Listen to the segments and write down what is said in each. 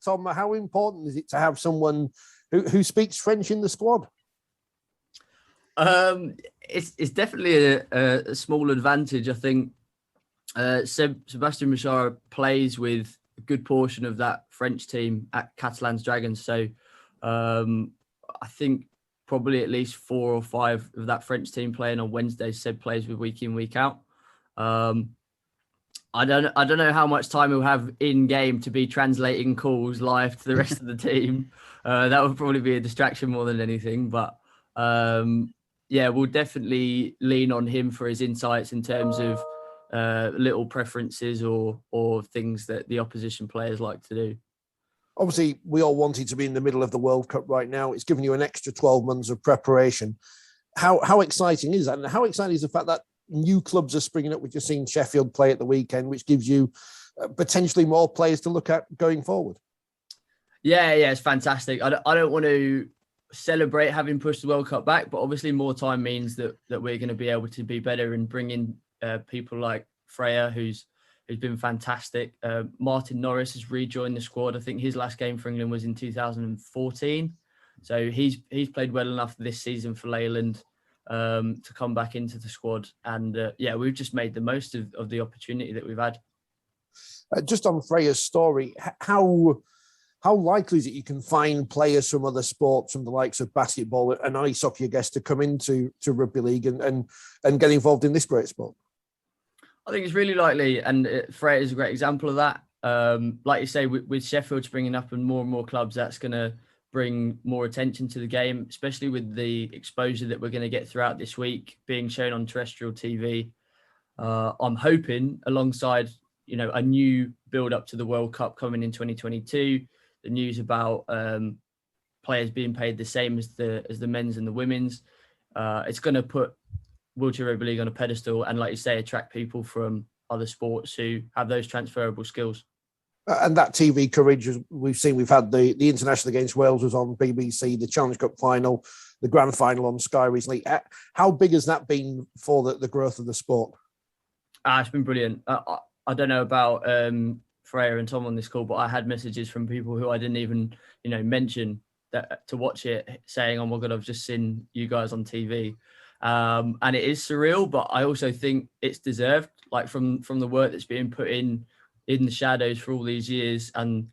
Tom, how important is it to have someone who speaks French in the squad? It's definitely a small advantage. I think Sebastian Michara plays with a good portion of that French team at Catalans Dragons. So I think probably at least 4 or 5 of that French team playing on Wednesdays. Seb plays with week in, week out. I don't know how much time he'll have in game to be translating calls live to the rest of the team. That would probably be a distraction more than anything. But we'll definitely lean on him for his insights in terms of little preferences or things that the opposition players like to do. Obviously, we all wanted to be in the middle of the World Cup right now. It's given you an extra 12 months of preparation. How exciting is that? And how exciting is the fact that new clubs are springing up? We've just seen Sheffield play at the weekend, which gives you potentially more players to look at going forward. Yeah, it's fantastic. I don't want to celebrate having pushed the World Cup back, but obviously more time means that we're going to be able to be better and bring in people like Freya, who's been fantastic. Martin Norris has rejoined the squad. I think his last game for England was in 2014. So he's played well enough this season for Leyland to come back into the squad. And we've just made the most of the opportunity that we've had. Just on Freya's story, how likely is it you can find players from other sports, from the likes of basketball and ice hockey, I guess, to come into rugby league and get involved in this great sport? I think it's really likely, and Freya is a great example of that. Like you say, with Sheffield springing up and more clubs, that's going to bring more attention to the game, especially with the exposure that we're going to get throughout this week being shown on terrestrial TV. I'm hoping alongside, a new build up to the World Cup coming in 2022, the news about players being paid the same as the men's and the women's. It's going to put wheelchair rugby league on a pedestal and, like you say, attract people from other sports who have those transferable skills. And that TV coverage, as we've seen, we've had the international against Wales was on BBC, the Challenge Cup final, the grand final on Sky recently. How big has that been for the growth of the sport? It's been brilliant. I don't know about Freya and Tom on this call, but I had messages from people who I didn't even, mention that to watch it, saying, "Oh my God, I've just seen you guys on TV." And it is surreal, but I also think it's deserved, like from the work that's being put in the shadows for all these years and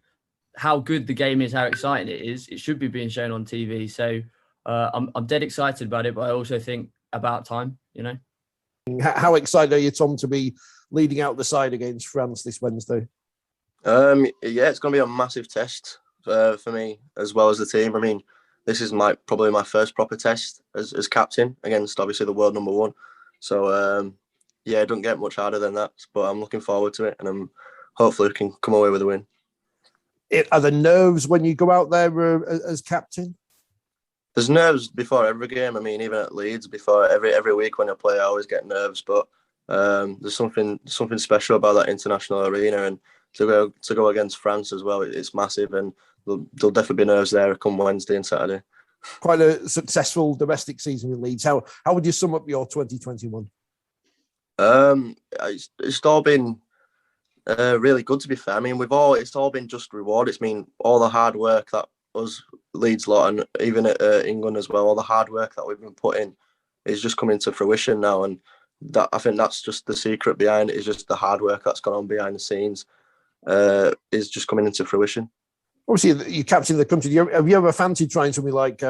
how good the game is, how exciting it is. It should be being shown on TV. So I'm dead excited about it, but I also think about time, How excited are you, Tom, to be leading out the side against France this Wednesday? It's going to be a massive test for me as well as the team. I mean, this is probably my first proper test as captain against obviously the world number 1. So it doesn't get much harder than that. But I'm looking forward to it, and hopefully we can come away with a win. Are there nerves when you go out there as captain? There's nerves before every game. I mean, even at Leeds, before every week when I play, I always get nerves. But there's something special about that international arena, and to go against France as well, it's massive, and there'll definitely be nerves there come Wednesday and Saturday. Quite a successful domestic season with Leeds. How would you sum up your 2021? It's all been really good, to be fair. I mean, it's all been just reward. It's been all the hard work that us Leeds lot, and even at England as well, all the hard work that we've been putting is just coming to fruition now, and that I think that's just the secret behind it, is just the hard work that's gone on behind the scenes is just coming into fruition. Obviously, you're captain of the country. Have you ever fancied trying something like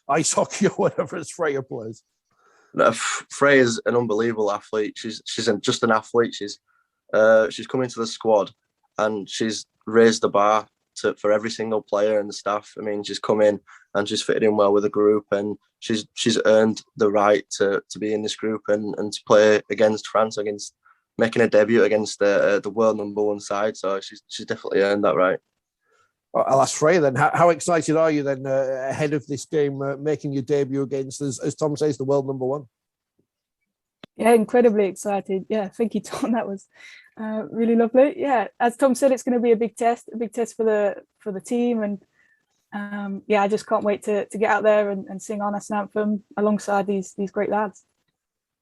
ice hockey or whatever as Freya plays? No, Freya's an unbelievable athlete. She's just an athlete. She's come into the squad and she's raised the bar for every single player and the staff. I mean, she's come in and she's fitted in well with the group, and she's earned the right to be in this group and to play against France, against making a debut against the world number 1 side. So she's definitely earned that right. I'll ask Freya then. How excited are you then ahead of this game, making your debut against, as Tom says, the world number 1? Yeah, incredibly excited. Yeah, thank you, Tom. That was really lovely. Yeah, as Tom said, it's going to be a big test for the team, and I just can't wait to get out there and sing our national anthem alongside these great lads.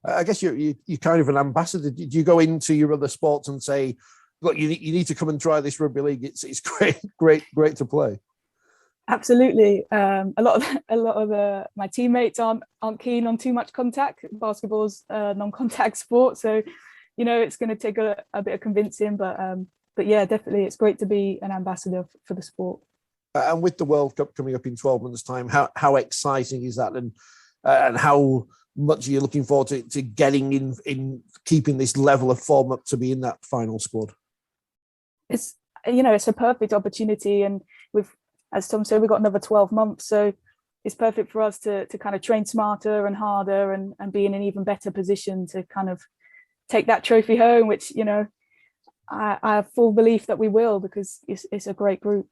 I guess you're kind of an ambassador. Do you go into your other sports and say, look, you need to come and try this rugby league. It's great to play. Absolutely. A lot of my teammates aren't keen on too much contact. Basketball's a non-contact sport, so it's going to take a bit of convincing. But yeah, definitely, it's great to be an ambassador for the sport. And with the World Cup coming up in 12 months' time, how exciting is that, and how much are you looking forward to getting in keeping this level of form up to be in that final squad? It's a perfect opportunity, and as Tom said, we've got another 12 months, so it's perfect for us to kind of train smarter and harder and be in an even better position to kind of take that trophy home, which I have full belief that we will, because it's a great group.